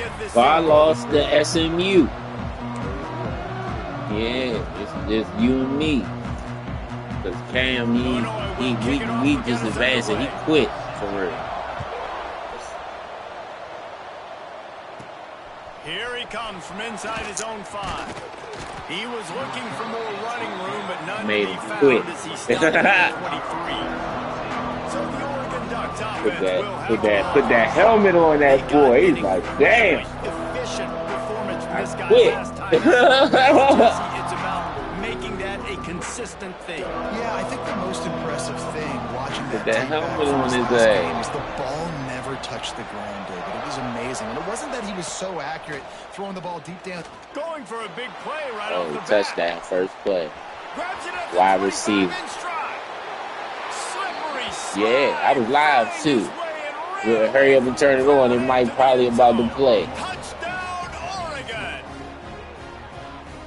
get this. I lost the SMU. Yeah, it's just you and me. Cause Cam, we just advanced and he quit for real. Here he comes from inside his own 5. He was looking for more running room, but none Made to be him found quit. as he stopped at 23. So the Oregon Ducks offense Put that helmet on that boy. He's like, damn. Efficient performance from this guy quit. last time. Jesse, it's about making that a consistent thing. Yeah, I think the most impressive thing watching that helmet on his game is the ball never touched the ground, David. It was amazing. And it wasn't that he was so accurate throwing the ball deep down. Going for a big play right off the bat. Touchdown, first play. Wide receiver. Yeah, I was live too. We'll hurry up and turn it on. It might probably about to play. Touchdown, Oregon.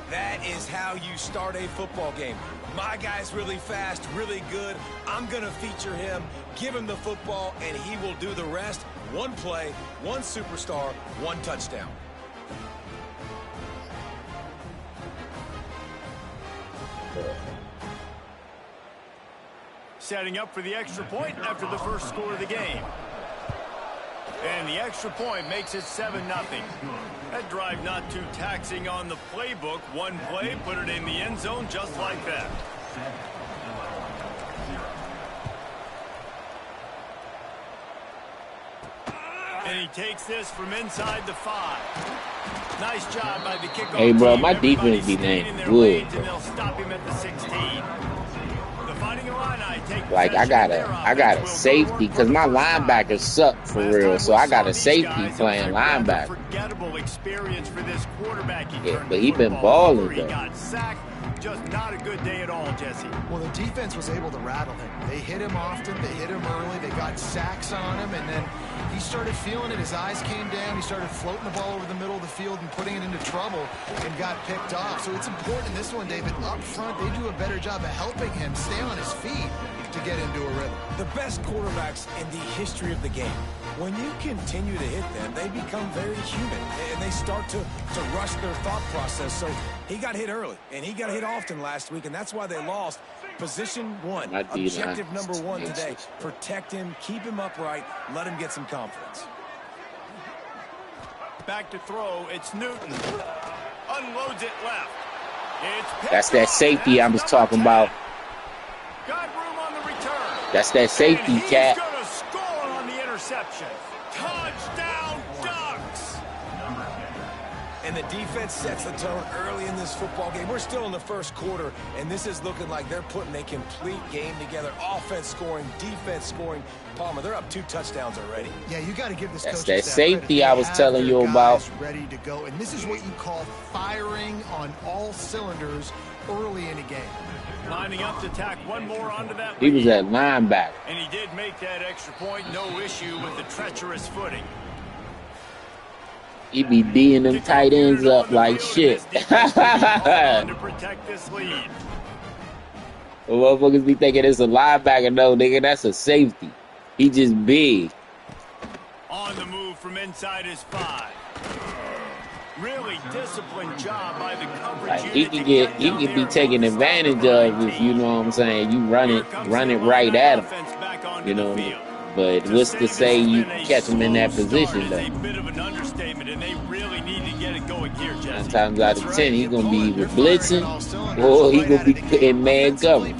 That is how you start a football game. My guy's really fast, really good. I'm going to feature him, give him the football, and he will do the rest. One play, one superstar, one touchdown. Setting up for the extra point after the first score of the game. And the extra point makes it 7-0. That drive not too taxing on the playbook. One play, put it in the end zone just like that. And he takes this from inside the 5. Nice job by the kickoff. Hey, bro, team. my defense be damn good. And they'll stop him at the 16. Like I got a safety because my linebackers suck for real, so I got a safety playing linebacker. Yeah, but he been balling though. Just not a good day at all, Jesse. Well, the defense was able to rattle him. They hit him often, they hit him early, they got sacks on him, and then he started feeling it. His eyes came down. He started floating the ball over the middle of the field and putting it into trouble and got picked off. So it's important in this one, David. Up front, they do a better job of helping him stay on his feet to get into a rhythm. The best quarterbacks in the history of the game. When you continue to hit them, they become very human, and they start to rush their thought process. So he got hit early, and he got hit often last week, and that's why they lost. Position 1, objective number 1 today. Protect him, keep him upright, let him get some confidence. Back to throw, it's Newton. Unloads it left. That's that safety I was talking about. Got room on the return. That's that safety, Cat. He's gonna score on the interception. Touchdown, Ducks! And the defense sets the tone early in this football game. We're still in the first quarter, and this is looking like they're putting a complete game together. Offense scoring, defense scoring. Palmer, they're up 2 touchdowns already. Yeah, you got to give this coach that safety I was telling you about. Ready to go, and this is what you call firing on all cylinders early in a game. Lining up to tack one more onto that. He was at linebacker. And he did make that extra point. No issue with the treacherous footing. He be D'ing them tight ends up like shit. To protect this lead. Well, motherfuckers be thinking it's a linebacker. No, nigga, that's a safety. He just big. On the move from inside his 5. Really disciplined job by the coverage. Like he can be taken advantage of if you know what I'm saying. You run it right at him. You know. But what's to say you catch him in that position though? A bit of an understatement, and they really need to get it going here, Jesse. 9 times out of 10, he's gonna be either blitzing or he's gonna be in man cover.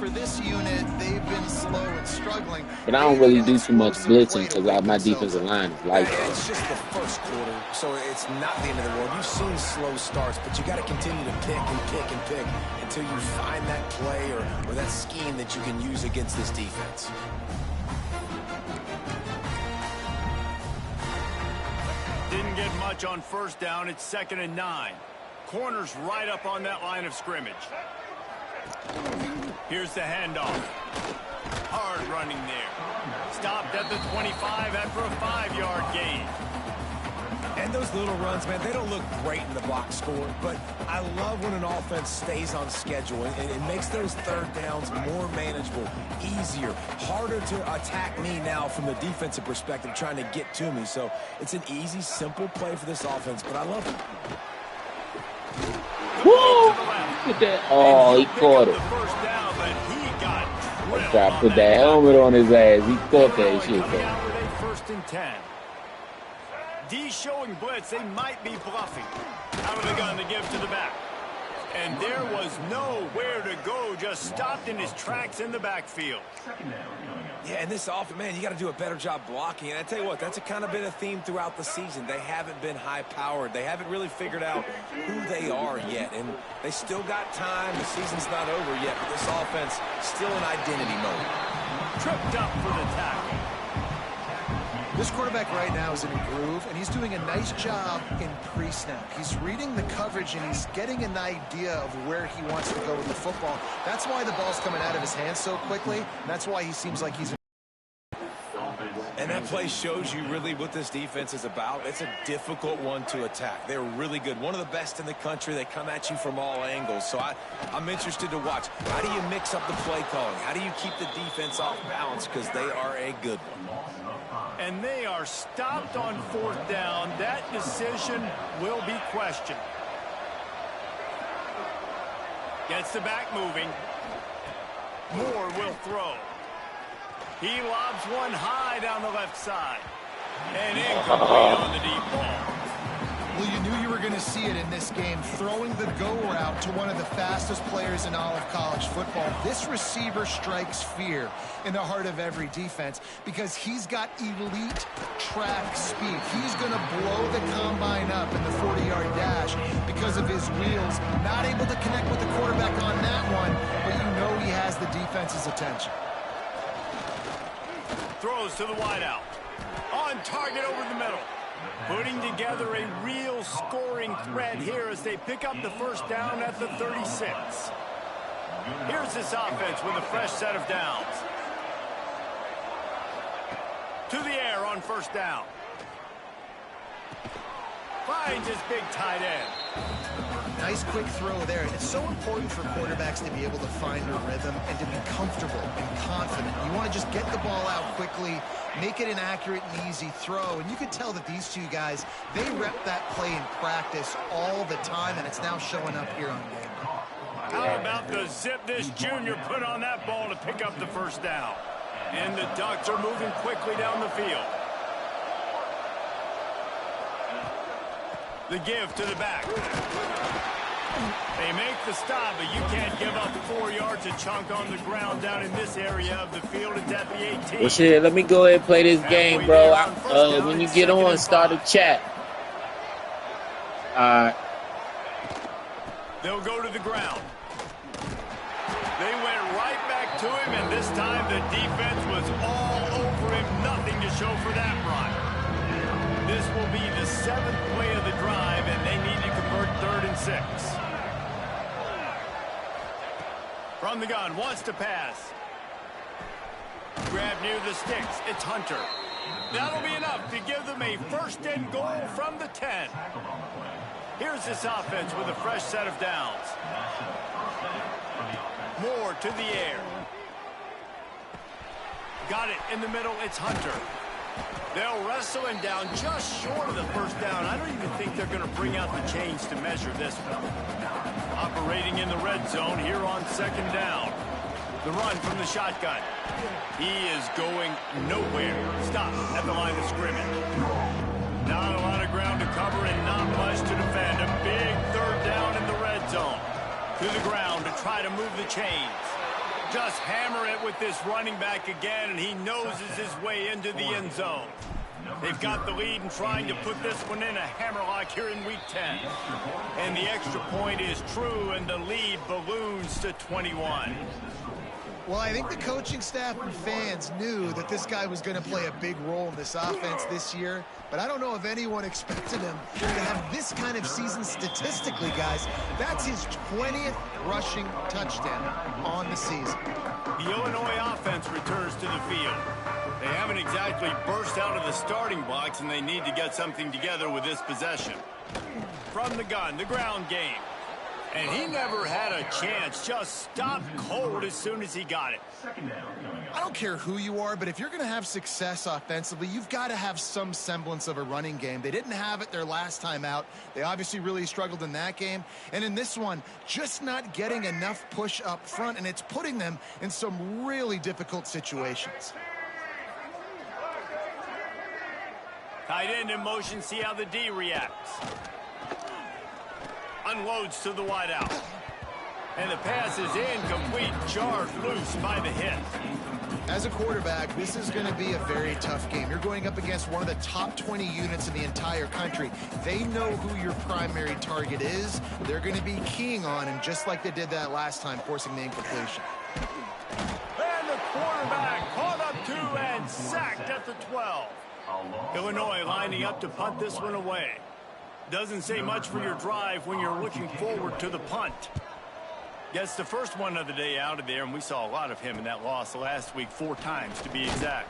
But I don't really do too much blitzing because my defensive line is like that. It's just the first quarter, so it's not the end of the world. You've seen slow starts, but you got to continue to pick and pick and pick until you find that play or that scheme that you can use against this defense. Didn't get much on first down. It's 2nd and 9. Corner's right up on that line of scrimmage. Here's the handoff. Hard running there. Stopped at the 25 after a 5-yard gain. And those little runs, man, they don't look great in the box score, but I love when an offense stays on schedule, and it makes those third downs more manageable, easier, harder to attack me now from the defensive perspective trying to get to me. So it's an easy, simple play for this offense, but I love it. Woo! Look at that. Oh, he caught it. I tried to put that helmet on his ass. He caught that shit, though. First and 10. D showing blitz. They might be bluffing. Out of the gun to give to the back. And there was nowhere to go. Just stopped in his tracks in the backfield. Yeah, and this offense, man, you got to do a better job blocking. And I tell you what, that's kind of been a theme throughout the season. They haven't been high-powered. They haven't really figured out who they are yet. And they still got time. The season's not over yet, but this offense still in identity mode. Tripped up for the tackle. This quarterback right now is in a groove, and he's doing a nice job in pre-snap. He's reading the coverage, and he's getting an idea of where he wants to go with the football. That's why the ball's coming out of his hands so quickly, and that's why he seems like he's... And that play shows you really what this defense is about. It's a difficult one to attack. They're really good. One of the best in the country. They come at you from all angles. So I'm interested to watch. How do you mix up the play calling? How do you keep the defense off balance? Because they are a good one. And they are stopped on fourth down. That decision will be questioned. Gets the back moving. Moore will throw. He lobs one high down the left side. And incomplete on the deep ball. Well, you knew you were going to see it in this game, throwing the go route to one of the fastest players in all of college football. This receiver strikes fear in the heart of every defense because he's got elite track speed. He's going to blow the combine up in the 40-yard dash because of his wheels. Not able to connect with the quarterback on that one, but you know he has the defense's attention. Throws to the wideout. On target over the middle. Putting together a real scoring threat here as they pick up the first down at the 36. Here's this offense with a fresh set of downs. To the air on first down. Finds his big tight end. Nice quick throw there. It's so important for quarterbacks to be able to find a rhythm and to be comfortable and confident. You want to just get the ball out quickly, make it an accurate and easy throw. And you can tell that these two guys, they rep that play in practice all the time, and it's now showing up here on game day. How about the zip this junior put on that ball to pick up the first down? And the Ducks are moving quickly down the field. The give to the back. They make the stop, but you can't give up 4 yards a chunk on the ground down in this area of the field. It's at the 18. Well, shit, let me go ahead and play this game, bro. When you get on, start a chat. They'll go to the ground. They went right back to him, and this time the defense was all over him. Nothing to show for that run. This will be the 7th play of the drive, and they need to convert 3rd and 6. From the gun, wants to pass. Grab near the sticks. It's Hunter. That'll be enough to give them a 1st and goal from the 10. Here's this offense with a fresh set of downs. Moore to the air. Got it in the middle. It's Hunter. They'll wrestle him down just short of the first down. I don't even think they're going to bring out the chains to measure this one. Operating in the red zone here on 2nd down. The run from the shotgun. He is going nowhere. Stop at the line of scrimmage. Not a lot of ground to cover and not much to defend. A big 3rd down in the red zone. To the ground to try to move the chains. Just hammer it with this running back again, and he noses his way into the end zone. They've got the lead and trying to put this one in a hammerlock here in week 10. And the extra point is true, and the lead balloons to 21. Well, I think the coaching staff and fans knew that this guy was going to play a big role in this offense this year, but I don't know if anyone expected him to have this kind of season statistically, guys. That's his 20th rushing touchdown on the season. The Illinois offense returns to the field. They haven't exactly burst out of the starting blocks, and they need to get something together with this possession. From the gun, the ground game. And he never had a chance, just stopped cold as soon as he got it. I don't care who you are, but if you're going to have success offensively, you've got to have some semblance of a running game. They didn't have it their last time out. They obviously really struggled in that game. And in this one, just not getting enough push up front, and it's putting them in some really difficult situations. Tight end in motion, see how the D reacts. Unloads to the wideout. And the pass is incomplete, jarred loose by the hit. As a quarterback, this is going to be a very tough game. You're going up against one of the top 20 units in the entire country. They know who your primary target is. They're going to be keying on him, just like they did that last time, forcing the incompletion. And the quarterback caught up to and sacked at the 12. Illinois lining up to punt this one away. Doesn't say much for your drive when you're looking forward to the punt. Gets the first one of the day out of there, and we saw a lot of him in that loss last week, 4 times to be exact.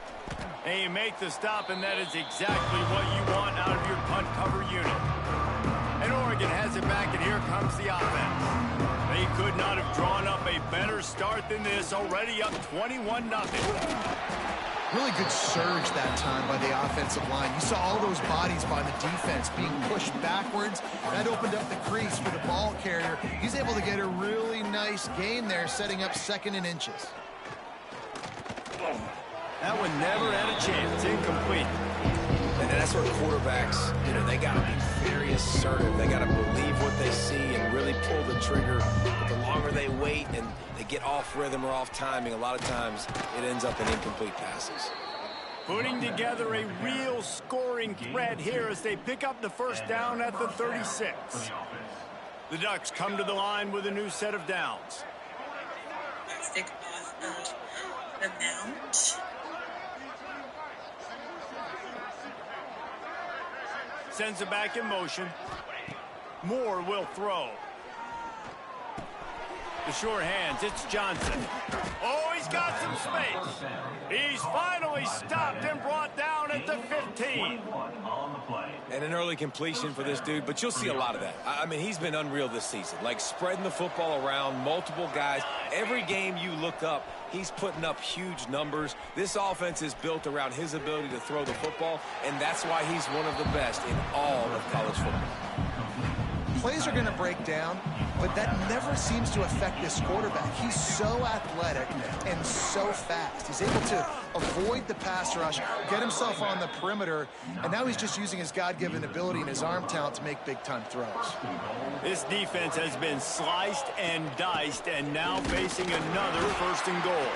And you make the stop, and that is exactly what you want out of your punt cover unit. And Oregon has it back, and here comes the offense. They could not have drawn up a better start than this, already up 21-0. Really good surge that time by the offensive line. You saw all those bodies by the defense being pushed backwards. That opened up the crease for the ball carrier. He's able to get a really nice gain there, setting up 2nd and inches. That one never had a chance. Incomplete. And that's where quarterbacks, they got to be very assertive. They got to believe what they see and really pull the trigger. But the longer they wait and they get off rhythm or off timing, a lot of times it ends up in incomplete passes. Putting together a real scoring threat here as they pick up the first down at the 36. The Ducks come to the line with a new set of downs. Stick off of the mount. Sends it back in motion. Moore will throw. The short hands, it's Johnson. Oh, he's got some space. He's finally stopped and brought down at the 15. And an early completion for this dude, but you'll see a lot of that. I mean, he's been unreal this season, like spreading the football around, multiple guys. Every game you look up, he's putting up huge numbers. This offense is built around his ability to throw the football, and that's why he's one of the best in all of college football. Plays are going to break down, but that never seems to affect this quarterback. He's so athletic and so fast. He's able to avoid the pass rush, get himself on the perimeter, and now he's just using his God-given ability and his arm talent to make big-time throws. This defense has been sliced and diced, and now facing another 1st and goal.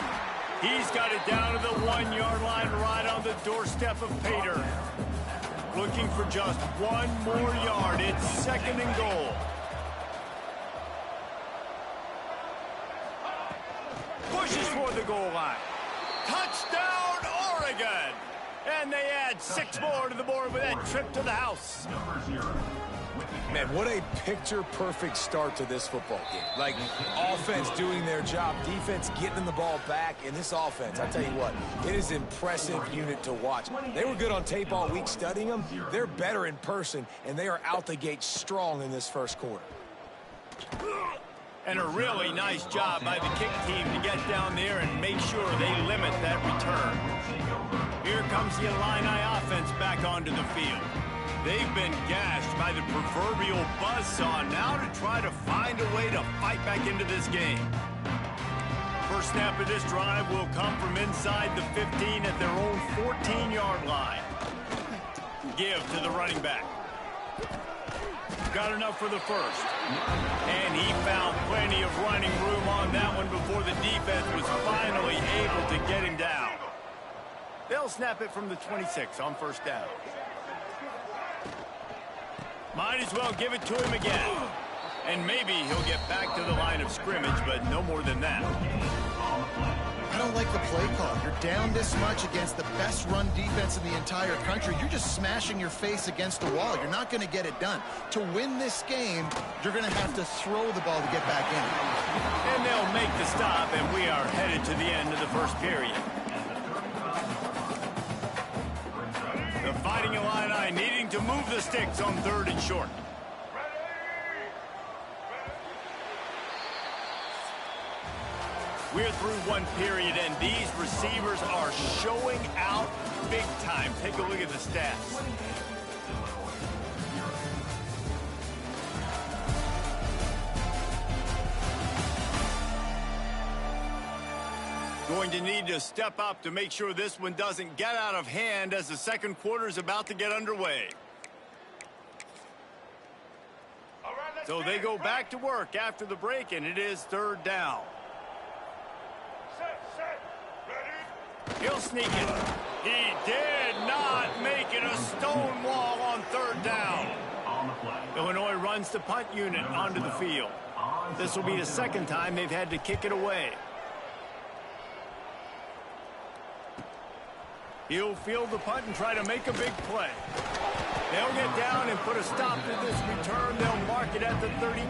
He's got it down to the 1-yard line right on the doorstep of Pater. Looking for just 1 more yard. It's 2nd and goal. Pushes for the goal line. Touchdown, Oregon! And they add 6 more to the board with that trip to the house. Man, what a picture-perfect start to this football game. Like, offense doing their job, defense getting the ball back, and this offense, I tell you what, it is an impressive unit to watch. They were good on tape all week studying them. They're better in person, and they are out the gate strong in this first quarter. And a really nice job by the kick team to get down there and make sure they limit that return. Here comes the Illini offense back onto the field. They've been gashed by the proverbial buzzsaw now to try to find a way to fight back into this game. First snap of this drive will come from inside the 15 at their own 14-yard line. Give to the running back. Got enough for the first. And he found plenty of running room on that one before the defense was finally able to get him down. They'll snap it from the 26 on first down. Might as well give it to him again. And maybe he'll get back to the line of scrimmage, but no more than that. I don't like the play call. You're down this much against the best run defense in the entire country. You're just smashing your face against the wall. You're not going to get it done. To win this game, you're going to have to throw the ball to get back in. And they'll make the stop, and we are headed to the end of the first period. The Fighting Illini needing to move the sticks on 3rd and short. We're through one period, and these receivers are showing out big time. Take a look at the stats. Going to need to step up to make sure this one doesn't get out of hand as the second quarter is about to get underway. So they go back to work after the break, and it is 3rd down. He'll sneak it. He did not make it a stone wall on 3rd down. Illinois runs the punt unit onto the field. This will be the second time they've had to kick it away. He'll field the punt and try to make a big play. They'll get down and put a stop to this return. They'll mark it at the 32.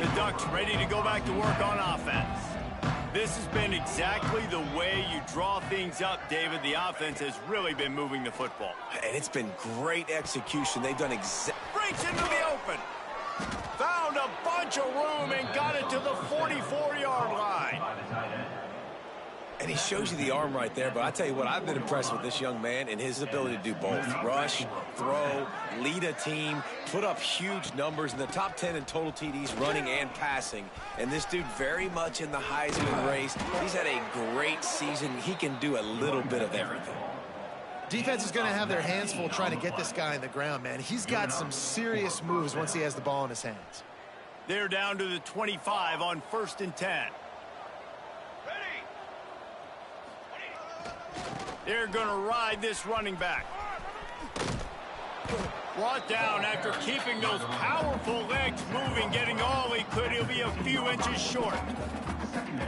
The Ducks ready to go back to work on offense. This has been exactly the way you draw things up, David. The offense has really been moving the football. And it's been great execution. They've done breaks into the open. Found a bunch of room and got it to the 44-yard line. And he shows you the arm right there, but I tell you what, I've been impressed with this young man and his ability to do both. Rush, throw, lead a team, put up huge numbers in the top 10 in total TDs, running and passing. And this dude very much in the Heisman race. He's had a great season. He can do a little bit of everything. Defense is going to have their hands full trying to get this guy on the ground, man. He's got some serious moves once he has the ball in his hands. They're down to the 25 on 1st and 10. They're going to ride this running back. Brought down after keeping those powerful legs moving, getting all he could. He'll be a few inches short.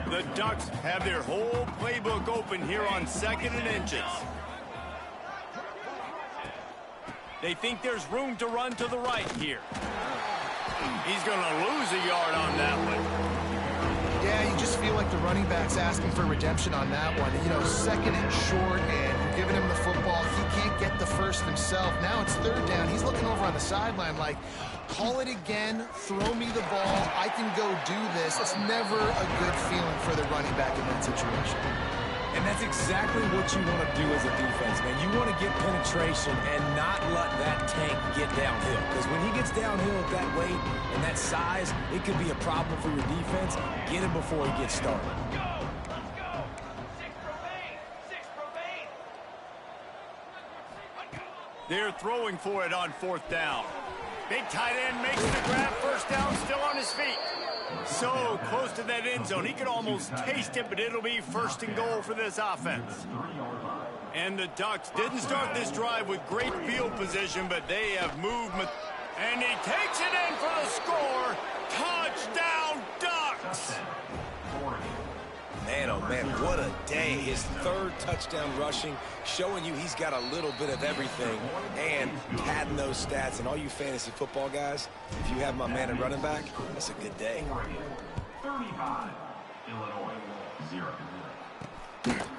The Ducks have their whole playbook open here on 2nd and inches. They think there's room to run to the right here. He's going to lose a yard on that one. Yeah, you just feel like the running back's asking for redemption on that one. You know, 2nd and short, and you're giving him the football. He can't get the first himself. Now it's 3rd down. He's looking over on the sideline like, call it again, throw me the ball, I can go do this. It's never a good feeling for the running back in that situation. And that's exactly what you want to do as a defense, man. You want to get penetration and not let that tank get downhill. Because when he gets downhill at that weight and that size, it could be a problem for your defense. Get him before he gets started. They're throwing for it on 4th down. Big tight end makes the grab. 1st down, still on his feet. So close to that end zone. He could almost taste it, but it'll be 1st and goal for this offense. And the Ducks didn't start this drive with great field position, but they have movement. And he takes it in for the score. Touchdown, Ducks! Man, oh man, what a day. His 3rd touchdown rushing, showing you he's got a little bit of everything and padding those stats. And all you fantasy football guys, if you have my man at running back, that's a good day. 35, Illinois, 0.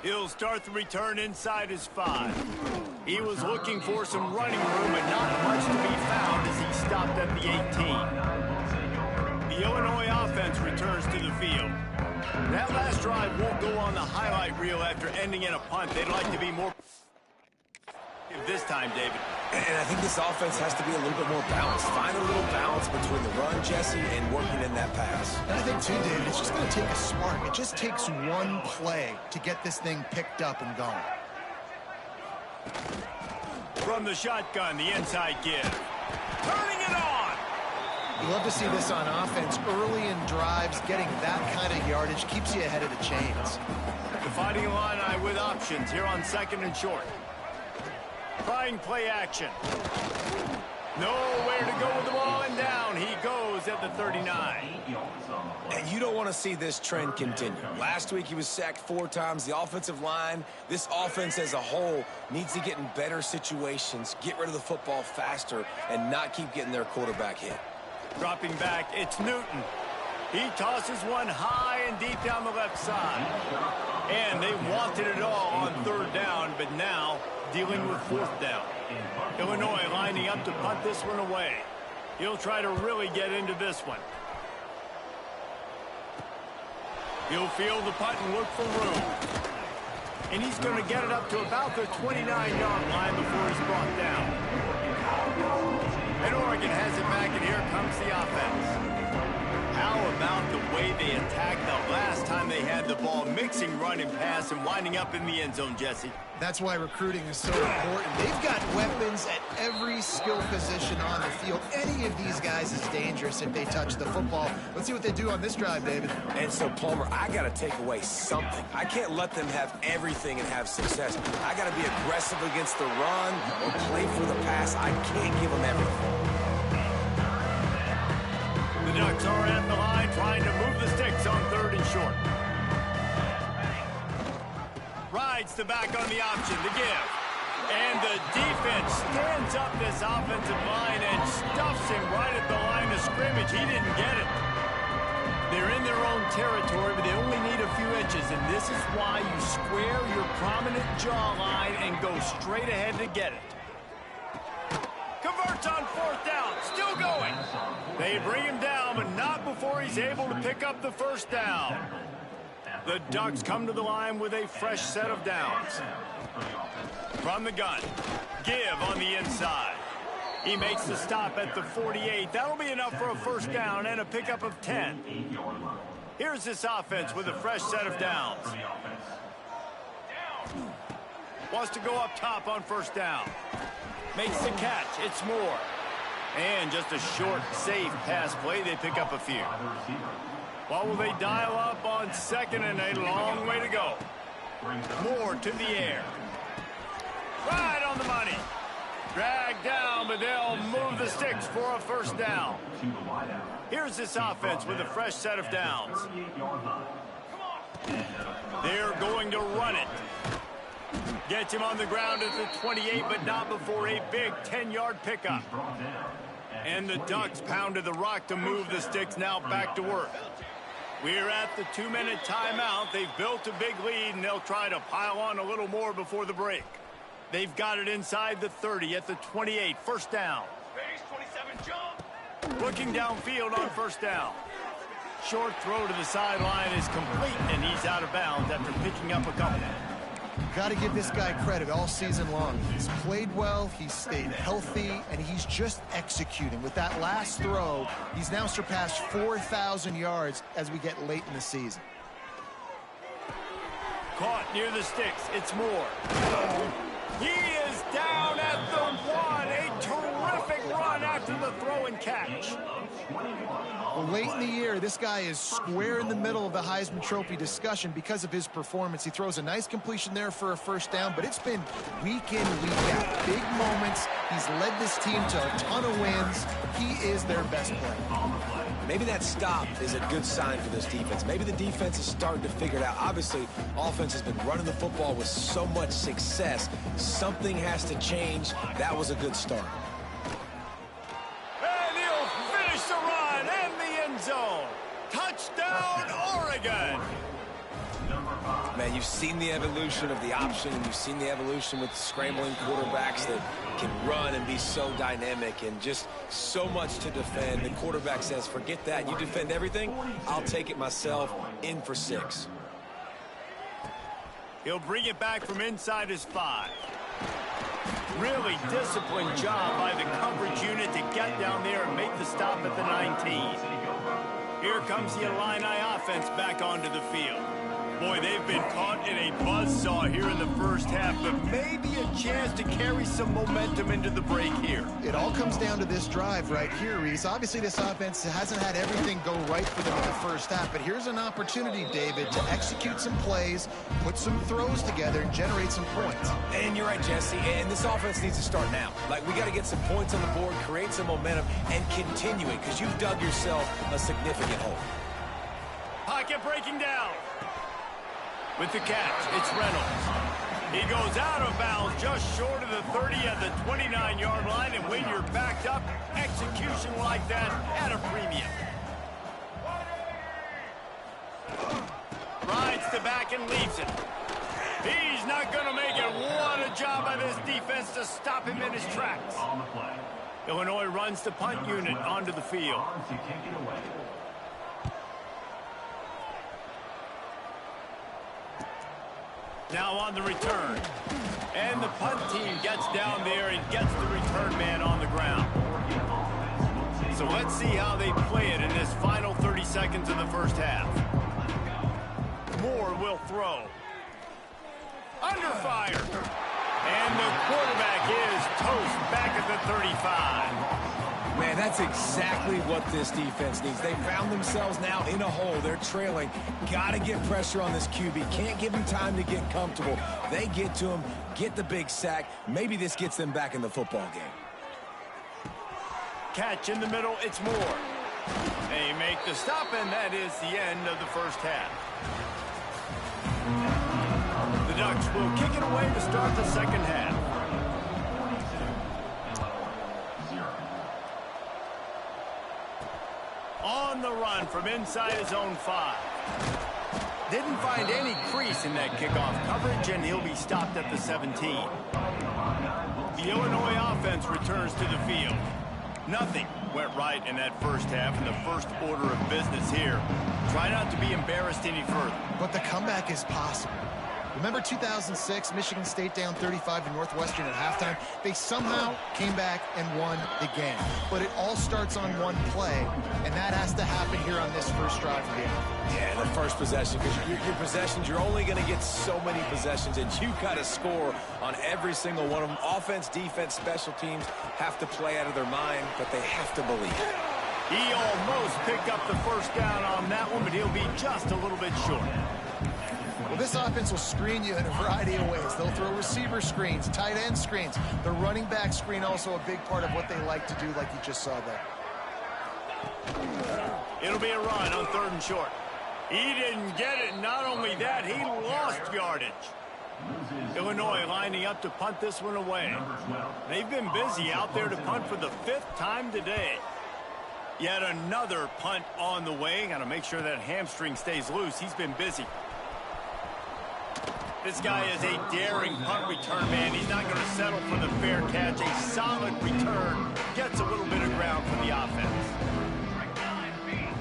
He'll start the return inside his 5. He was looking for some running room, but not much to be found as he stopped at the 18. The Illinois offense returns to the field. That last drive won't go on the highlight reel after ending in a punt. They'd like to be more this time, David. And I think this offense has to be a little bit more balanced. Find a little balance between the run, Jesse, and working in that pass. And I think, too, David, it's just going to take a spark. It just takes one play to get this thing picked up and going. From the shotgun, the inside give. Turning it on! You love to see this on offense. Early in drives, getting that kind of yardage keeps you ahead of the chains. The Fighting Illini with options here on 2nd and short. Trying play action. Nowhere to go with the ball, and down he goes at the 39. And you don't want to see this trend continue. Last week he was sacked 4 times. The offensive line, this offense as a whole, needs to get in better situations, get rid of the football faster, and not keep getting their quarterback hit. Dropping back, it's Newton. He tosses one high and deep down the left side. And they wanted it all on third down, but now dealing with fourth down. Illinois lining up to punt this one away. He'll try to really get into this one. He'll field the punt and look for room. And he's going to get it up to about the 29-yard line before he's brought down. And Oregon has it back, and here comes the offense. How about the way they attacked the last time they had the ball, mixing run and pass and winding up in the end zone, Jesse? That's why recruiting is so important. They've got weapons at every skill position on the field. Any of these guys is dangerous if they touch the football. Let's see what they do on this drive, David. And so, Palmer, I got to take away something. I can't let them have everything and have success. I got to be aggressive against the run or play for the pass. I can't give them everything. The Ducks are at the line trying to move the sticks on third and short. Rides the back on the option to give. And the defense stands up this offensive line and stuffs him right at the line of scrimmage. He didn't get it. They're in their own territory, but they only need a few inches, and this is why you square your prominent jawline and go straight ahead to get it. Converts on fourth down, still going. They bring him down, but not before he's able to pick up the first down. The Ducks come to the line with a fresh set of downs. From the gun, give on the inside. He makes the stop at the 48. That'll be enough for a first down and a pickup of 10. Here's this offense with a fresh set of downs. Wants to go up top on first down. Makes the catch. It's Moore. And just a short, safe pass play. They pick up a few. What will they dial up on second and a long way to go? Moore to the air. Right on the money. Dragged down, but they'll move the sticks for a first down. Here's this offense with a fresh set of downs. They're going to run it. Gets him on the ground at the 28, but not before a big 10-yard pickup. And the Ducks pounded the rock to move the sticks, now back to work. We're at the 2-minute timeout. They've built a big lead, and they'll try to pile on a little more before the break. They've got it inside the 30 at the 28, first down. Looking downfield on first down. Short throw to the sideline is complete, and he's out of bounds after picking up a couple. Got to give this guy credit all season long. He's played well, he's stayed healthy, and he's just executing. With that last throw, he's now surpassed 4,000 yards as we get late in the season. Caught near the sticks. It's Moore. He is down at the 1. A terrific run after the throw and catch. Well, late in the year, this guy is square in the middle of the Heisman Trophy discussion because of his performance. He throws a nice completion there for a first down, but it's been week in, week out. Big moments. He's led this team to a ton of wins. He is their best player. Maybe that stop is a good sign for this defense. Maybe the defense is starting to figure it out. Obviously, offense has been running the football with so much success. Something has to change. That was a good start. And he'll finish the run and the end zone. Touchdown, Oregon. Man, you've seen the evolution of the option, and you've seen the evolution with scrambling quarterbacks that can run and be so dynamic and just so much to defend. The quarterback says, forget that. You defend everything, I'll take it myself. In for 6. He'll bring it back from inside his 5. Really disciplined job by the coverage unit to get down there and make the stop at the 19. Here comes the Illini offense back onto the field. Boy, they've been caught in a buzzsaw here in the first half, but maybe a chance to carry some momentum into the break here. It all comes down to this drive right here, Reese. Obviously, this offense hasn't had everything go right for them in the first half, but here's an opportunity, David, to execute some plays, put some throws together, and generate some points. And you're right, Jesse, and this offense needs to start now. Like, we got to get some points on the board, create some momentum, and continue it, because you've dug yourself a significant hole. Pocket breaking down. With the catch, it's Reynolds. He goes out of bounds just short of the 30 at the 29-yard line, and when you're backed up, execution like that at a premium. Rides the back and leaves it. He's not going to make it. What a job by this defense to stop him in his tracks. On the play. Illinois runs the punt unit onto the field. To kick it away. Now on the return. And the punt team gets down there and gets the return man on the ground. So let's see how they play it in this final 30 seconds of the first half. Moore will throw. Under fire. And the quarterback is toast back at the 35. Man, that's exactly what this defense needs. They found themselves now in a hole. They're trailing. Got to get pressure on this QB. Can't give him time to get comfortable. They get to him, get the big sack. Maybe this gets them back in the football game. Catch in the middle, it's Moore. They make the stop, and that is the end of the first half. The Ducks will kick it away to start the second half. On the run from inside his own 5. Didn't find any crease in that kickoff coverage, and he'll be stopped at the 17. The Illinois offense returns to the field. Nothing went right in that first half, and the first order of business here. Try not to be embarrassed any further. But the comeback is possible. Remember 2006, Michigan State down 35 to Northwestern at halftime? They somehow came back and won the game. But it all starts on one play, and that has to happen here on this first drive of the game. Yeah, the first possession, because your possessions, you're only going to get so many possessions, and you've got to score on every single one of them. Offense, defense, special teams have to play out of their mind, but they have to believe. He almost picked up the first down on that one, but he'll be just a little bit short. Well, this offense will screen you in a variety of ways. They'll throw receiver screens, tight end screens. The running back screen also a big part of what they like to do, like you just saw there. It'll be a run on 3rd and short. He didn't get it. Not only that, he lost yardage. Illinois lining up to punt this one away. They've been busy out there to punt for the 5th time today. Yet another punt on the way. Got to make sure that hamstring stays loose. He's been busy. This guy is a daring punt return man. He's not going to settle for the fair catch. A solid return. Gets a little bit of ground for the offense.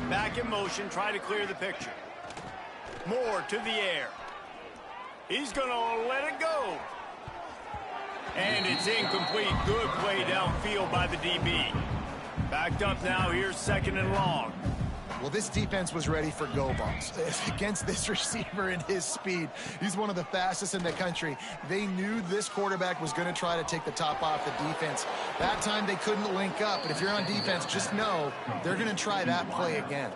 Back in motion, try to clear the picture. Moore to the air. He's going to let it go. And it's incomplete. Good play downfield by the DB. Backed up now. Here's 2nd and long. Well, this defense was ready for go balls. Against this receiver and his speed, he's one of the fastest in the country. They knew this quarterback was going to try to take the top off the defense. That time they couldn't link up, but if you're on defense, just know they're going to try that play again.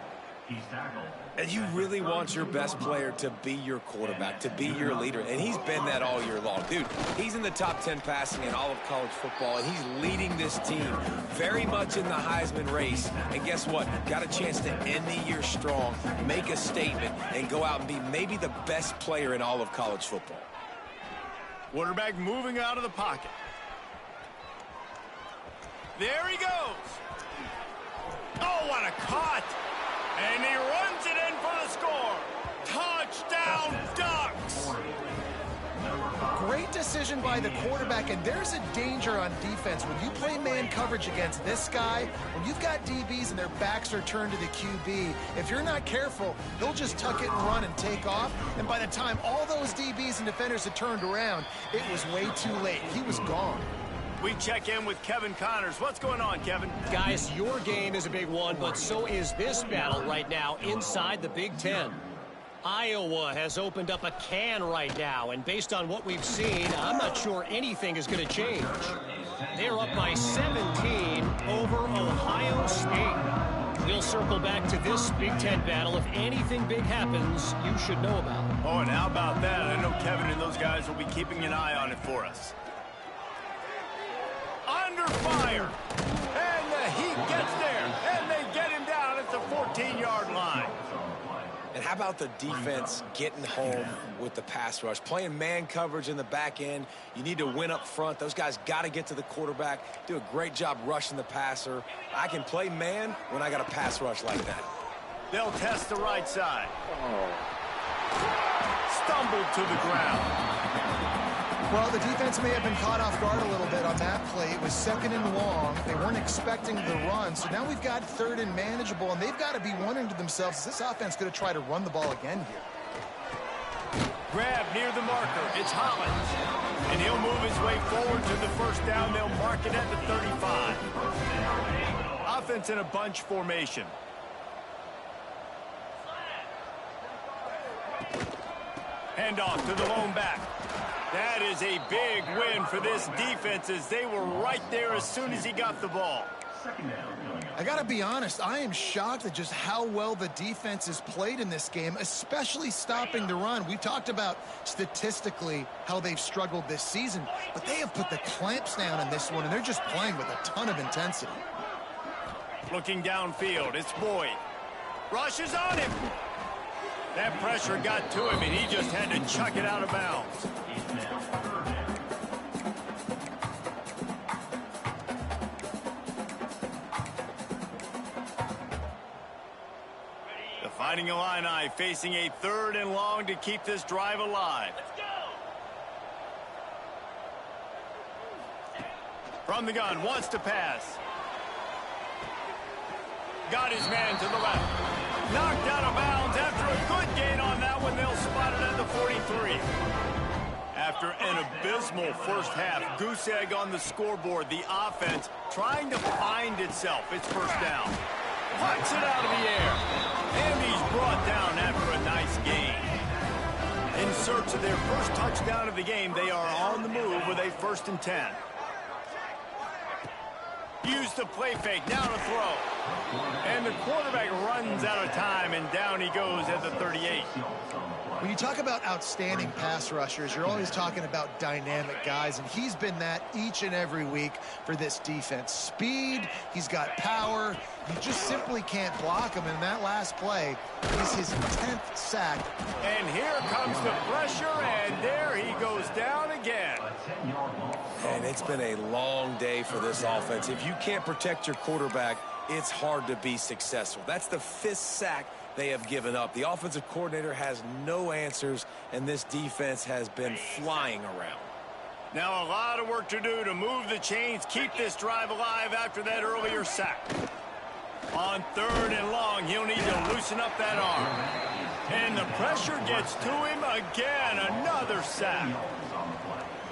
He's tackled. And you really want your best player to be your quarterback, to be your leader. And he's been that all year long. Dude, he's in the top 10 passing in all of college football, and he's leading this team very much in the Heisman race. And guess what? Got a chance to end the year strong, make a statement, and go out and be maybe the best player in all of college football. Quarterback moving out of the pocket. There he goes. Oh, what a cut. And he runs it in for the score. Touchdown, Ducks! Great decision by the quarterback, and there's a danger on defense. When you play man coverage against this guy, when you've got DBs and their backs are turned to the QB, if you're not careful, he'll just tuck it and run and take off. And by the time all those DBs and defenders had turned around, it was way too late. He was gone. We check in with Kevin Connors. What's going on, Kevin? Guys, your game is a big one, but so is this battle right now inside the Big Ten. Iowa has opened up a can right now, and based on what we've seen, I'm not sure anything is going to change. They're up by 17 over Ohio State. We'll circle back to this Big Ten battle. If anything big happens, you should know about it. Oh, and how about that? I know Kevin and those guys will be keeping an eye on it for us. Under fire. And the Heat gets there. And they get him down at the 14-yard line. And how about the defense getting home with the pass rush? Playing man coverage in the back end. You need to win up front. Those guys got to get to the quarterback. Do a great job rushing the passer. I can play man when I got a pass rush like that. They'll test the right side. tumbled to the ground. Well, the defense may have been caught off guard a little bit on that play. It was 2nd and long. They weren't expecting the run. So now we've got 3rd and manageable, and they've got to be wondering to themselves, is this offense going to try to run the ball again here? Grab near the marker. It's Hollins. And he'll move his way forward to the first down. They'll mark it at the 35. Offense in a bunch formation. Handoff to the lone back. That is a big win for this defense as they were right there as soon as he got the ball. I got to be honest, I am shocked at just how well the defense has played in this game, especially stopping the run. We talked about statistically how they've struggled this season, but they have put the clamps down in this one, and they're just playing with a ton of intensity. Looking downfield, it's Boyd. Rushes on him. That pressure got to him, and he just had to chuck it out of bounds. The Fighting Illini facing a 3rd and long to keep this drive alive. From the gun, wants to pass. Got his man to the left. Knocked out of bounds after a good gain on that one. They'll spot it at the 43. After an abysmal first half, goose egg on the scoreboard, the offense trying to find itself. It's first down. Puts it out of the air. And he's brought down after a nice gain. In search of their first touchdown of the game, they are on the move with a 1st and 10. Use the play fake, now to throw. And the quarterback runs out of time, and down he goes at the 38. When you talk about outstanding pass rushers, you're always talking about dynamic guys, and he's been that each and every week for this defense. Speed, he's got power. You just simply can't block him, and that last play is his 10th sack. And here comes the pressure, and there he goes down again. And it's been a long day for this offense. If you can't protect your quarterback, it's hard to be successful. That's the 5th sack they have given up. The offensive coordinator has no answers, and this defense has been flying around. Now a lot of work to do to move the chains, keep this drive alive after that earlier sack. On 3rd and long, he'll need to loosen up that arm. And the pressure gets to him again. Another sack.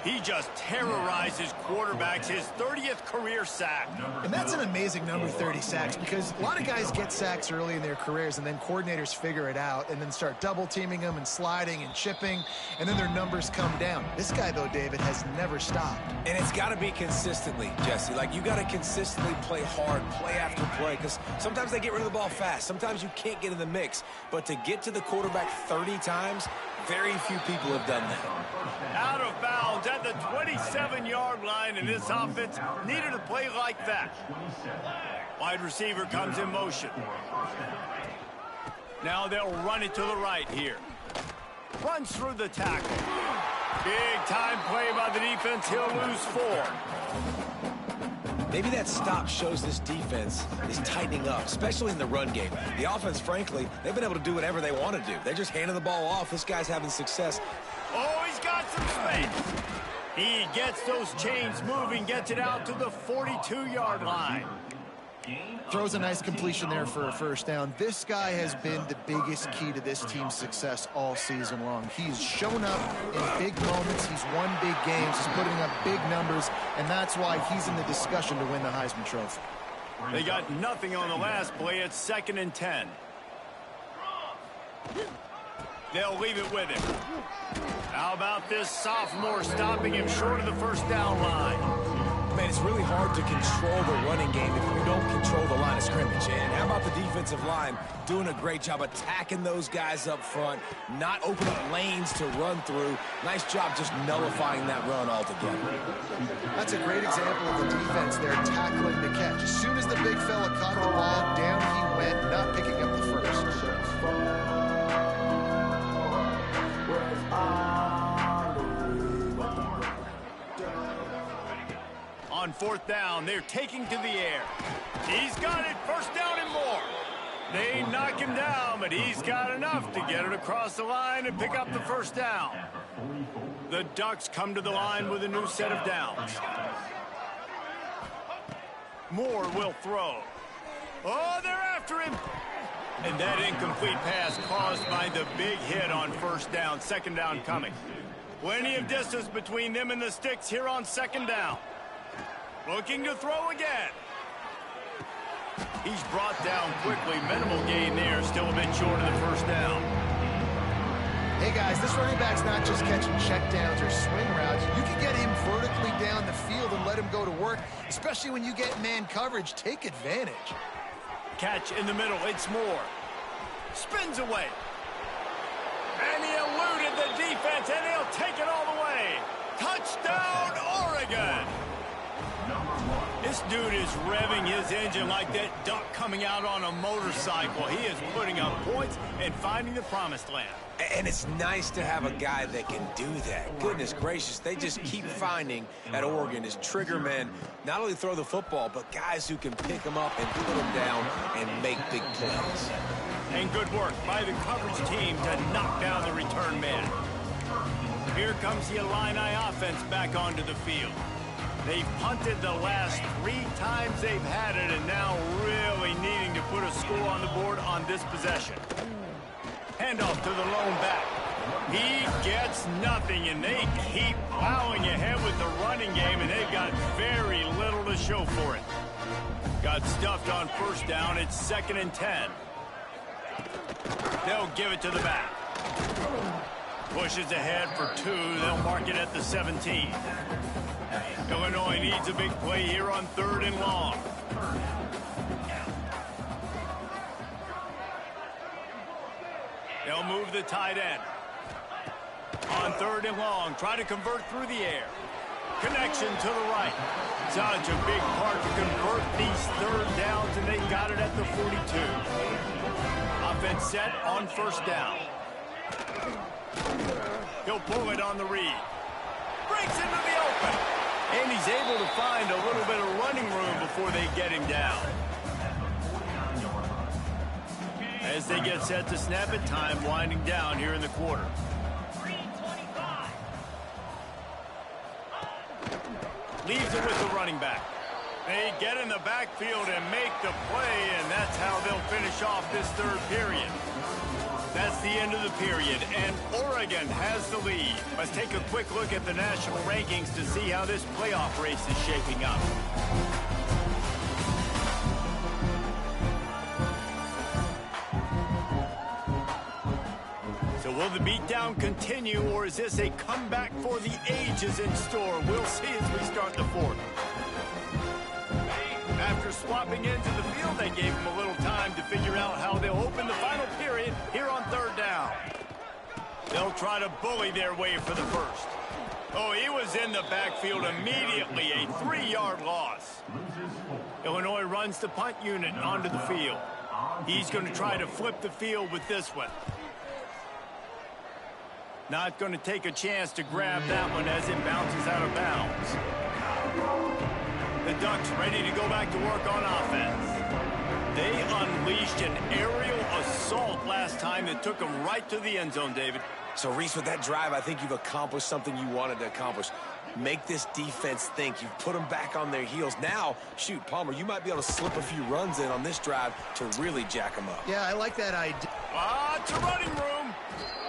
He just terrorizes quarterbacks, his 30th career sack. And that's an amazing number, 30 sacks, because a lot of guys get sacks early in their careers, and then coordinators figure it out and then start double-teaming them and sliding and chipping, and then their numbers come down. This guy, though, David, has never stopped. And it's got to be consistently, Jesse. Like, you got to consistently play hard, play after play, because sometimes they get rid of the ball fast. Sometimes you can't get in the mix. But to get to the quarterback 30 times, very few people have done that. Out of bounds at the 27-yard line, and this offense needed to play like that. Wide receiver comes in motion. Now they'll run it to the right here. Runs through the tackle. Big time play by the defense. He'll lose 4. Maybe that stop shows this defense is tightening up, especially in the run game. The offense, frankly, they've been able to do whatever they want to do. They're just handing the ball off. This guy's having success. Oh, he's got some space. He gets those chains moving, gets it out to the 42-yard line. Throws a nice completion there for a first down. This guy has been the biggest key to this team's success all season long. He's shown up in big moments. He's won big games. He's putting up big numbers, and that's why he's in the discussion to win the Heisman Trophy. They got nothing on the last play. It's 2nd and 10. They'll leave it with him. How about this sophomore stopping him short of the first down line? Man, it's really hard to control the running game if you don't control the line of scrimmage. And how about the defensive line doing a great job attacking those guys up front, not opening up lanes to run through. Nice job just nullifying that run altogether. That's a great example of the defense there tackling the catch. As soon as the big fella caught the ball, down he went, not picking up the first. On 4th down, they're taking to the air. He's got it, first down and more. They knock him down, but he's got enough to get it across the line and pick up the first down. The Ducks come to the line with a new set of downs. Moore will throw. Oh, they're after him. And that incomplete pass caused by the big hit on first down. Second down coming. Plenty of distance between them and the sticks here on second down. Looking to throw again. He's brought down quickly. Minimal gain there. Still a bit short of the first down. Hey, guys, this running back's not just catching checkdowns or swing routes. You can get him vertically down the field and let him go to work, especially when you get man coverage. Take advantage. Catch in the middle. It's Moore. Spins away. And he eluded the defense, and he'll take it all the way. Touchdown, Oregon. This dude is revving his engine like that duck coming out on a motorcycle. He is putting up points and finding the promised land. And it's nice to have a guy that can do that. Goodness gracious, they just keep finding at Oregon is trigger men, not only throw the football, but guys who can pick them up and put them down and make big plays. And good work by the coverage team to knock down the return man. Here comes the Illini offense back onto the field. They've punted the last 3 times they've had it, and now really needing to put a score on the board on this possession. Handoff to the lone back. He gets nothing, and they keep plowing ahead with the running game, and they've got very little to show for it. Got stuffed on first down. It's 2nd and 10. They'll give it to the back. Pushes ahead for 2. They'll mark it at the 17. Illinois needs a big play here on 3rd and long. They'll move the tight end. On 3rd and long, try to convert through the air. Connection to the right. Such a big part to convert these 3rd downs, and they got it at the 42. Offense set on first down. He'll pull it on the read. Breaks into the open. And he's able to find a little bit of running room before they get him down. As they get set to snap it, time winding down here in the quarter. Leaves it with the running back. They get in the backfield and make the play, and that's how they'll finish off this 3rd period. That's the end of the period, and Oregon has the lead. Let's take a quick look at the national rankings to see how this playoff race is shaping up. So will the beatdown continue, or is this a comeback for the ages in store? We'll see as we start the 4th. After swapping into the field, they gave him a little time to figure out how they'll open the final period here on 3rd down. They'll try to bully their way for the first. Oh, he was in the backfield immediately, a 3-yard loss. Illinois runs the punt unit onto the field. He's going to try to flip the field with this one. Not going to take a chance to grab that one as it bounces out of bounds. The Ducks ready to go back to work on offense. They unleashed an aerial assault last time that took them right to the end zone, David. So, Reese, with that drive, I think you've accomplished something you wanted to accomplish. Make this defense think. You've put them back on their heels. Now, shoot, Palmer, you might be able to slip a few runs in on this drive to really jack them up. Yeah, I like that idea. It's a running room.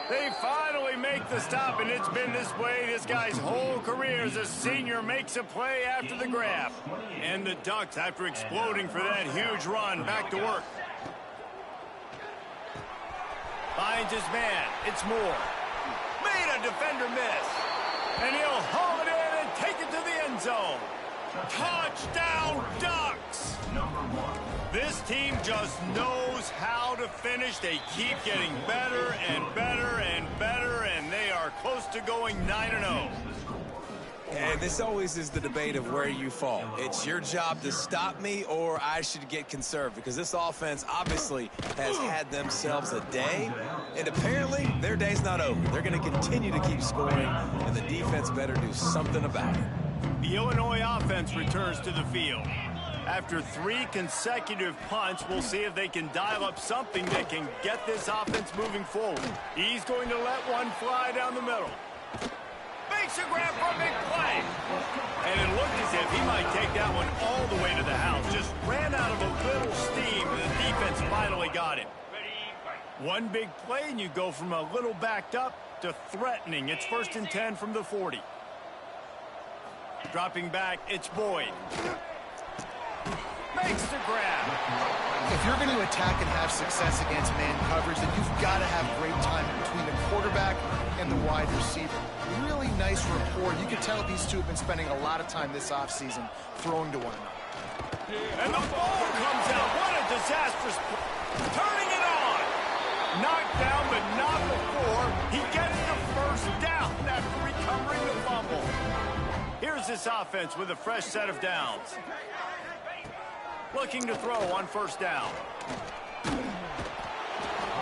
They finally make the stop, and it's been this way this guy's whole career as a senior makes a play after the grab. And the Ducks, after exploding for that huge run, back to work. Finds his man. It's Moore. Made a defender miss. And he'll haul it in and take it to the end zone. Touchdown, Ducks! This team just knows how to finish. They keep getting better and better and better, and they are close to going 9-0. And this always is the debate of where you fall. It's your job to stop me, or I should get conserved, because this offense obviously has had themselves a day, and apparently their day's not over. They're going to continue to keep scoring, and the defense better do something about it. The Illinois offense returns to the field. After 3 consecutive punts, we'll see if they can dial up something that can get this offense moving forward. He's going to let one fly down the middle. Makes a grab for a big play. And it looked as if he might take that one all the way to the house. Just ran out of a little steam, and the defense finally got him. One big play, and you go from a little backed up to threatening. It's 1st and 10 from the 40. Dropping back, it's Boyd. Makes the grab. If you're going to attack and have success against man coverage, then you've got to have great timing between the quarterback and the wide receiver. Really nice rapport. You can tell these two have been spending a lot of time this offseason throwing to one another. And the ball comes out. What a disastrous play. Turning it on. Knocked down, but not before. He gets the first down after recovering the fumble. Here's this offense with a fresh set of downs. Looking to throw on 1st down.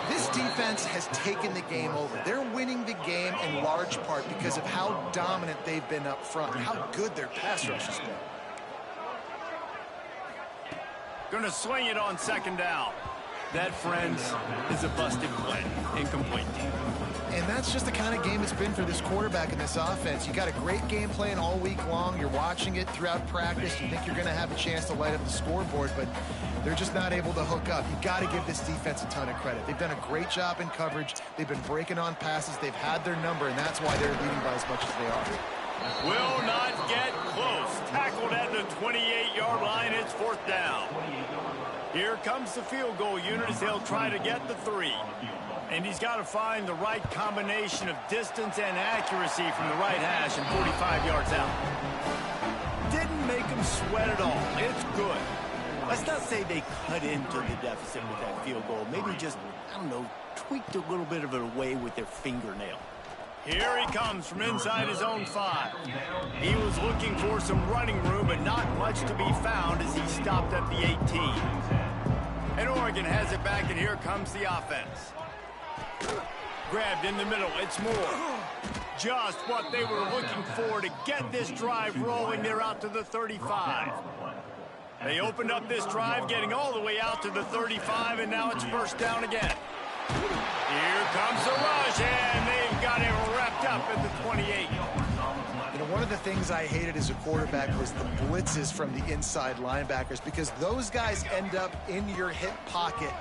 This defense has taken the game over. They're winning the game in large part because of how dominant they've been up front and how good their pass rush has been. Gonna swing it on 2nd down. That, friends, is a busted play. Incomplete. And that's just the kind of game it's been for this quarterback and this offense. You got a great game plan all week long. You're watching it throughout practice. You think you're going to have a chance to light up the scoreboard, but they're just not able to hook up. You got to give this defense a ton of credit. They've done a great job in coverage. They've been breaking on passes. They've had their number, and that's why they're leading by as much as they are. Will not get close. Tackled at the 28-yard line. It's 4th down. Here comes the field goal unit as they'll try to get the 3. And he's got to find the right combination of distance and accuracy from the right hash and 45 yards out. Didn't make him sweat at all. It's good. Let's not say they cut into the deficit with that field goal. Maybe just, I don't know, tweaked a little bit of it away with their fingernail. Here he comes from inside his own 5. He was looking for some running room, but not much to be found as he stopped at the 18. And Oregon has it back, and here comes the offense. Grabbed in the middle, it's Moore. Just what they were looking for to get this drive rolling. They're out to the 35. They opened up this drive, getting all the way out to the 35, and now it's 1st down again. Here comes the rush, and they've got it wrapped up at the 28. You know, one of the things I hated as a quarterback was the blitzes from the inside linebackers because those guys end up in your hip pocket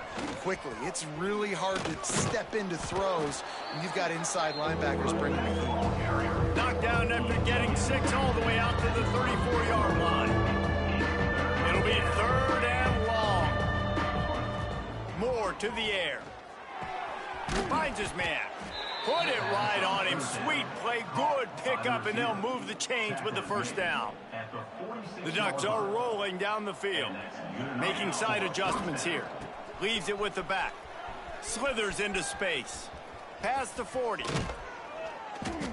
quickly. It's really hard to step into throws when you've got inside linebackers bringing the heat. Knocked down after getting 6 all the way out to the 34-yard line. It'll be 3rd and long. Moore to the air. Finds his man. Put it right on him. Sweet play. Good pickup, and they'll move the chains with the 1st down. The Ducks are rolling down the field. Making side adjustments here. Leaves it with the back. Slithers into space. Past the 40.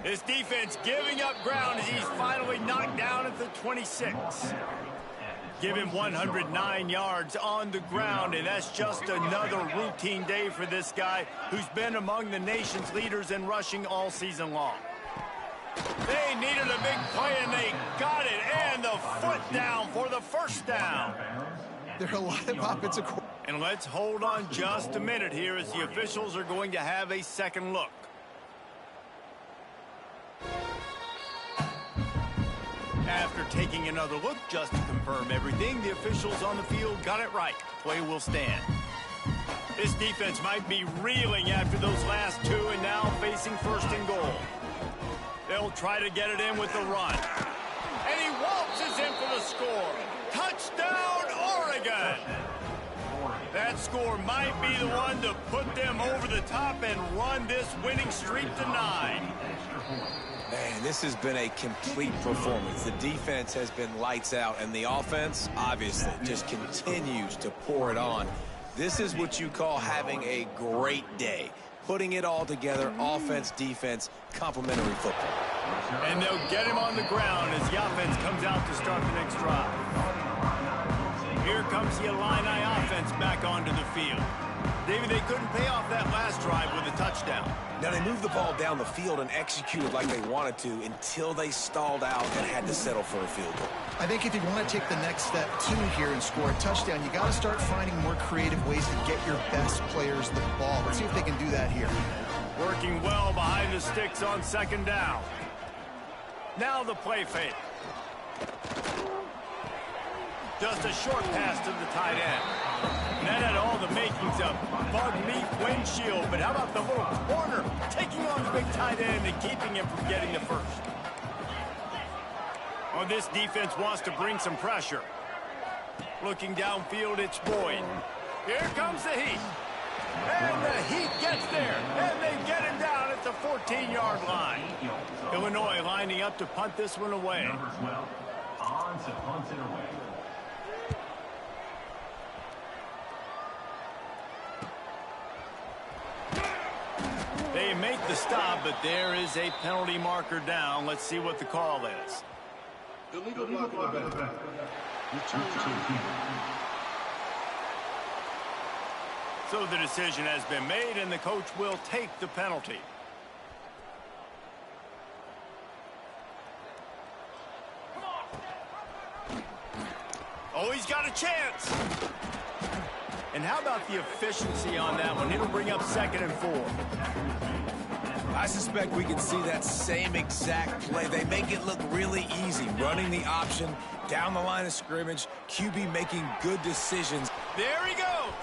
This defense giving up ground as he's finally knocked down at the 26. Give him 109 yards on the ground, and that's just another routine day for this guy who's been among the nation's leaders in rushing all season long. They needed a big play, and they got it, and the foot down for the 1st down. There are a lot of offensive. And let's hold on just a minute here as the officials are going to have a second look. After taking another look just to confirm everything, the officials on the field got it right. Play will stand. This defense might be reeling after those last 2 and now facing 1st and goal. They'll try to get it in with the run. And he waltzes in for the score. Touchdown, Oregon! That score might be the one to put them over the top and run this winning streak to 9. Man, this has been a complete performance. The defense has been lights out, and the offense, obviously, just continues to pour it on. This is what you call having a great day. Putting it all together, offense, defense, complementary football. And they'll get him on the ground as the offense comes out to start the next drive. Here comes the Illini offense back onto the field. David, they couldn't pay off that last drive with a touchdown. Now, they moved the ball down the field and executed like they wanted to until they stalled out and had to settle for a field goal. I think if you want to take the next step, too, here and score a touchdown, you got to start finding more creative ways to get your best players the ball. Let's see if they can do that here. Working well behind the sticks on second down. Now the play fake. Just a short pass to the tight end. And that had all the makings of bug meat windshield. But how about the little corner taking on the big tight end and keeping him from getting the first? Well, this defense wants to bring some pressure. Looking downfield, it's Boyd. Here comes the Heat. And the Heat gets there. And they get him down at the 14-yard line. Illinois lining up to punt this one away. Number 12, on to punt it away. They make the stop, but there is a penalty marker down. Let's see what the call is. Illegal block in the back. Return to So the decision has been made, and the coach will take the penalty. Oh, he's got a chance. And how about the efficiency on that one? It'll bring up 2nd and 4. I suspect we can see that same exact play. They make it look really easy, running the option down the line of scrimmage, QB making good decisions. There he goes.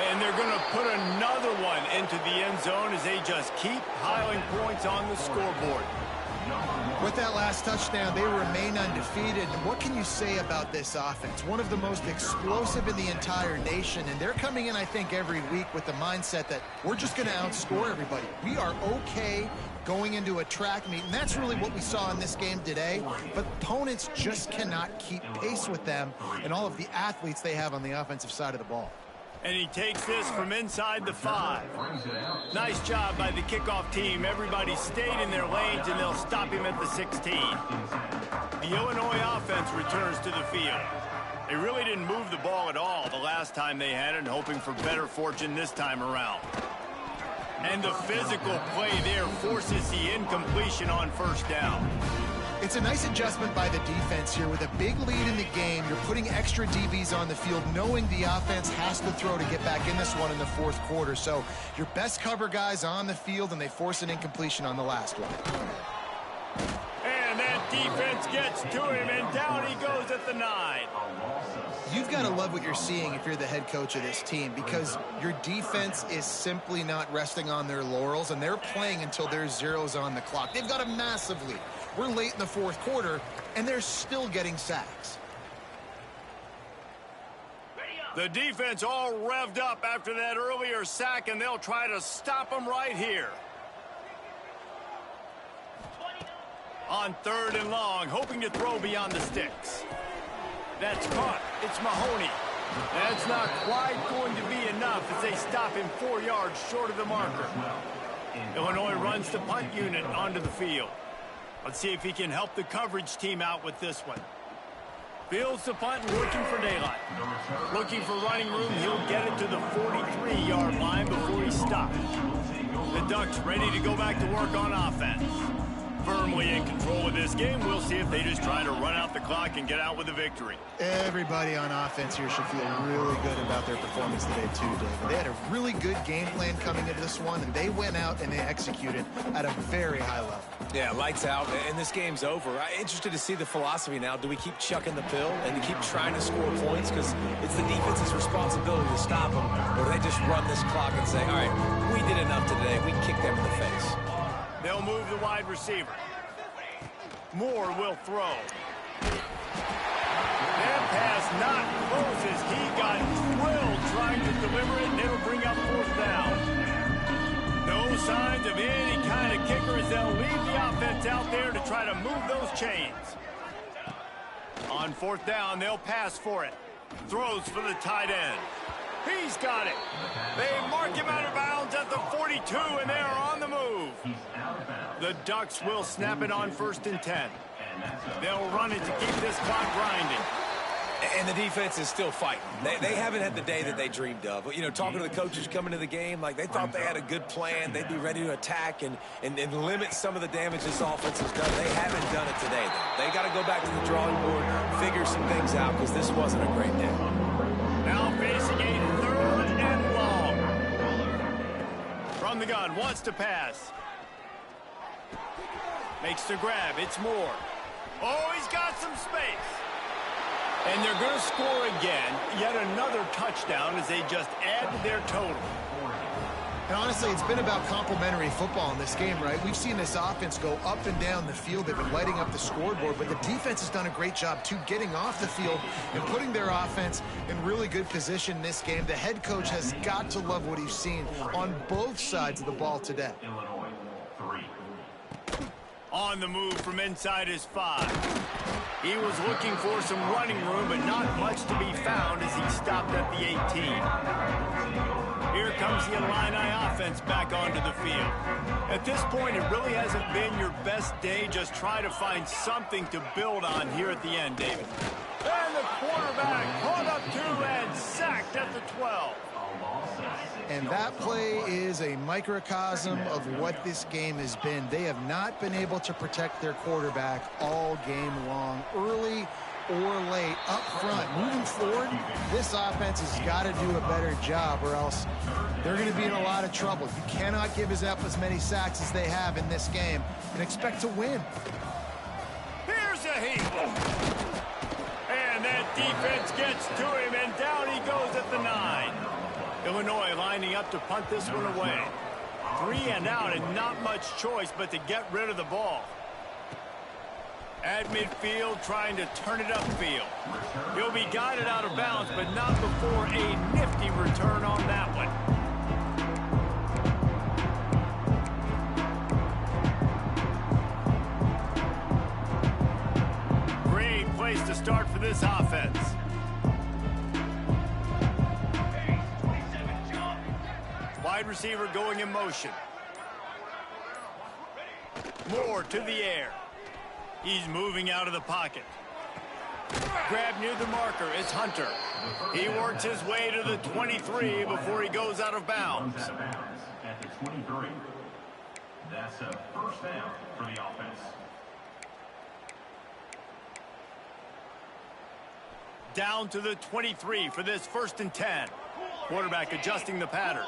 And they're going to put another one into the end zone as they just keep piling points on the scoreboard. With that last touchdown, they remain undefeated. And what can you say about this offense? One of the most explosive in the entire nation. And they're coming in, I think, every week with the mindset that we're just going to outscore everybody. We are okay going into a track meet. And that's really what we saw in this game today. But opponents just cannot keep pace with them and all of the athletes they have on the offensive side of the ball. And he takes this from inside the 5. Nice job by the kickoff team. Everybody stayed in their lanes, and they'll stop him at the 16. The Illinois offense returns to the field. They really didn't move the ball at all the last time they had it, hoping for better fortune this time around. And the physical play there forces the incompletion on 1st down. It's a nice adjustment by the defense here. With a big lead in the game, you're putting extra DBs on the field, knowing the offense has to throw to get back in this one in the 4th quarter. So your best cover guys on the field, and they force an incompletion on the last one. And that defense gets to him, and down he goes at the 9. You've got to love what you're seeing if you're the head coach of this team, because your defense is simply not resting on their laurels, and they're playing until there's zeros on the clock. They've got a massive lead. We're late in the 4th quarter, and they're still getting sacks. The defense all revved up after that earlier sack, and they'll try to stop them right here. On 3rd and long, hoping to throw beyond the sticks. That's caught. It's Mahoney. That's not quite going to be enough as they stop him 4 yards short of the marker. Illinois runs the punt unit onto the field. Let's see if he can help the coverage team out with this one. Fields the punt and looking for daylight. Looking for running room. He'll get it to the 43-yard line before he stops. The Ducks ready to go back to work on offense. Firmly in control of this game. We'll see if they just try to run out the clock and get out with a victory. Everybody on offense here should feel really good about their performance today, too, David. They had a really good game plan coming into this one, and they went out and they executed at a very high level. Yeah, lights out, and this game's over. I'm interested to see the philosophy now. Do we keep chucking the pill and keep trying to score points because it's the defense's responsibility to stop them, or do they just run this clock and say, all right, we did enough today. We kicked them in the face. They'll move the wide receiver. Moore will throw. That pass not close as he got drilled trying to deliver it, and it'll bring up 4th down. No signs of any kind of kicker as they'll leave the offense out there to try to move those chains. On 4th down, they'll pass for it. Throws for the tight end. He's got it. They mark him out of bounds at the 42, and they are on the move. The Ducks will snap it on 1st and 10. They'll run it to keep this clock grinding. And the defense is still fighting. They haven't had the day that they dreamed of. You know, talking to the coaches coming to the game, like they thought they had a good plan. They'd be ready to attack and limit some of the damage this offense has done. They haven't done it today, though. They got to go back to the drawing board, figure some things out, because this wasn't a great day. Now facing a 3rd and long. From the gun, wants to pass. Makes the grab. It's Moore. Oh, he's got some space. And they're going to score again. Yet another touchdown as they just add to their total. And honestly, it's been about complementary football in this game, right? We've seen this offense go up and down the field. They've been lighting up the scoreboard, but the defense has done a great job, too, getting off the field and putting their offense in really good position in this game. The head coach has got to love what he's seen on both sides of the ball today. On the move from inside his 5. He was looking for some running room, but not much to be found as he stopped at the 18. Here comes the Illini offense back onto the field. At this point, it really hasn't been your best day. Just try to find something to build on here at the end, David. And the quarterback caught up to and sacked at the 12. And that play is a microcosm of what this game has been. They have not been able to protect their quarterback all game long, early or late, up front. Moving forward, this offense has got to do a better job or else they're going to be in a lot of trouble. You cannot give up as many sacks as they have in this game and expect to win. Here's a heap. And that defense gets to him, and down he goes at the 9. Illinois lining up to punt this one away. 3 and out, and not much choice but to get rid of the ball. At midfield, trying to turn it upfield. He'll be guided out of bounds, but not before a nifty return on that one. Great place to start for this offense. Wide receiver going in motion. Moore to the air. He's moving out of the pocket. Grab near the marker. It's Hunter. He works his way to the 23 before he goes out of bounds. At the 23. That's a first down for the offense. Down to the 23 for this 1st and 10. Quarterback adjusting the pattern.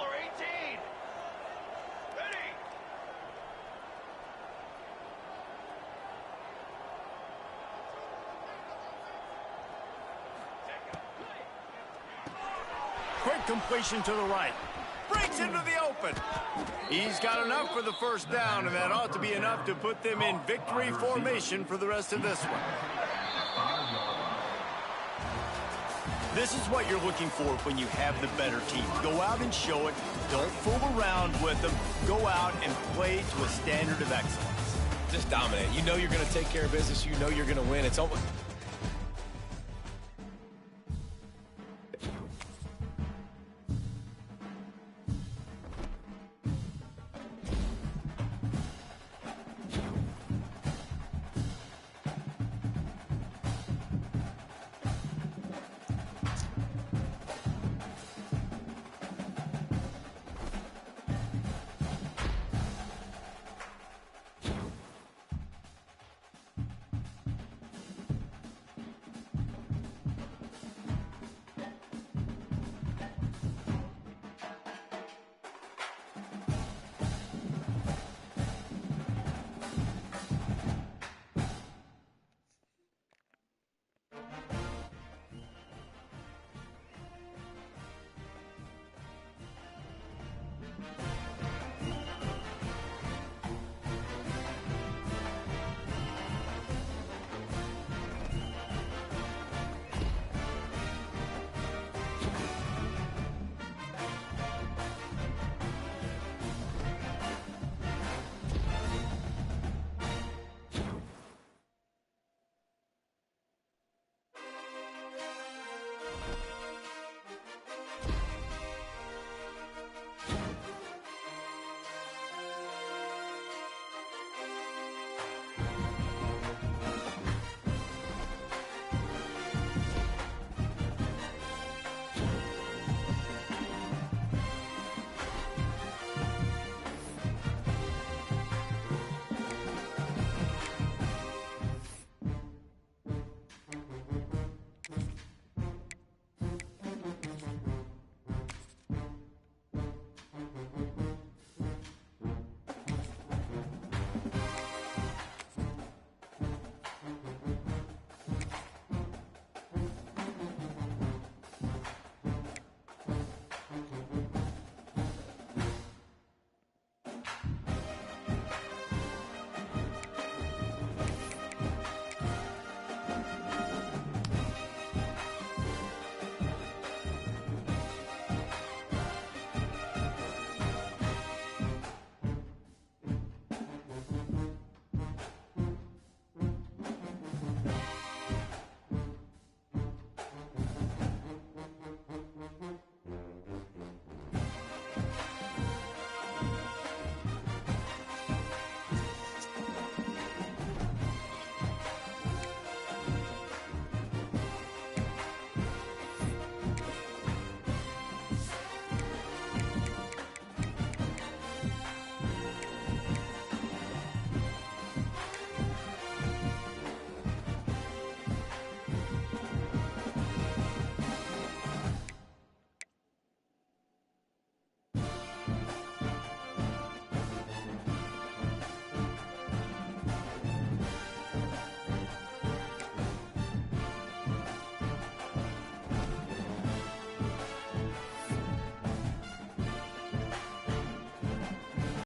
Quick completion to the right. Breaks into the open. He's got enough for the 1st down, and that ought to be enough to put them in victory formation for the rest of this one. This is what you're looking for when you have the better team. Go out and show it. Don't fool around with them. Go out and play to a standard of excellence. Just dominate. You know you're going to take care of business. You know you're going to win. It's almost